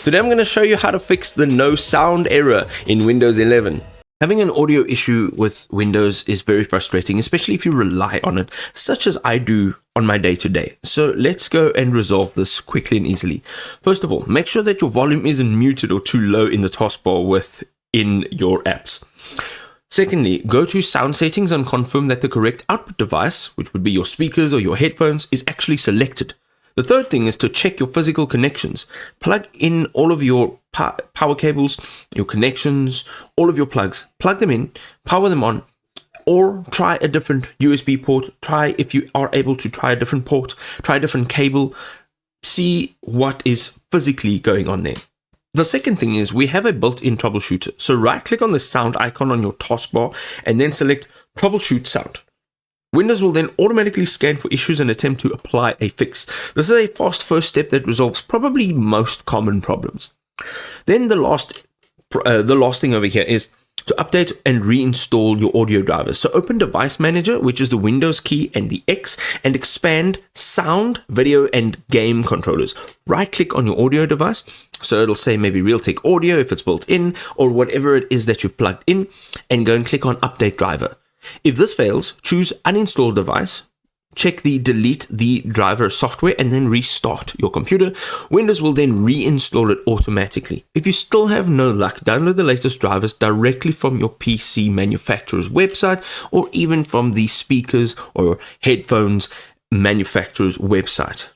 Today I'm going to show you how to fix the no sound error in Windows 11. Having an audio issue with Windows is very frustrating, especially if you rely on it, such as I do on my day-to-day. So let's go and resolve this quickly and easily. First of all, make sure that your volume isn't muted or too low in the taskbar within your apps. Secondly, go to sound settings and confirm that the correct output device, which would be your speakers or your headphones, is actually selected. The third thing is to check your physical connections. Plug in all of your power cables, your connections, all of your plugs. Plug them in, power them on, or try a different USB port. Try, if you are able to try a different port, try a different cable. See what is physically going on there. The second thing is we have a built-in troubleshooter. So right-click on the sound icon on your taskbar and then select Troubleshoot Sound. Windows will then automatically scan for issues and attempt to apply a fix. This is a fast first step that resolves probably most common problems. Then the last thing over here is to update and reinstall your audio drivers. So open Device Manager, which is the Windows key and the X, and expand Sound, Video, and Game controllers. Right-click on your audio device, so it'll say maybe Realtek Audio if it's built in, or whatever it is that you've plugged in, and go and click on Update Driver. If this fails, choose Uninstall Device, check the Delete the Driver software, and then restart your computer. Windows will then reinstall it automatically. If you still have no luck, download the latest drivers directly from your PC manufacturer's website, or even from the speakers or headphones manufacturer's website.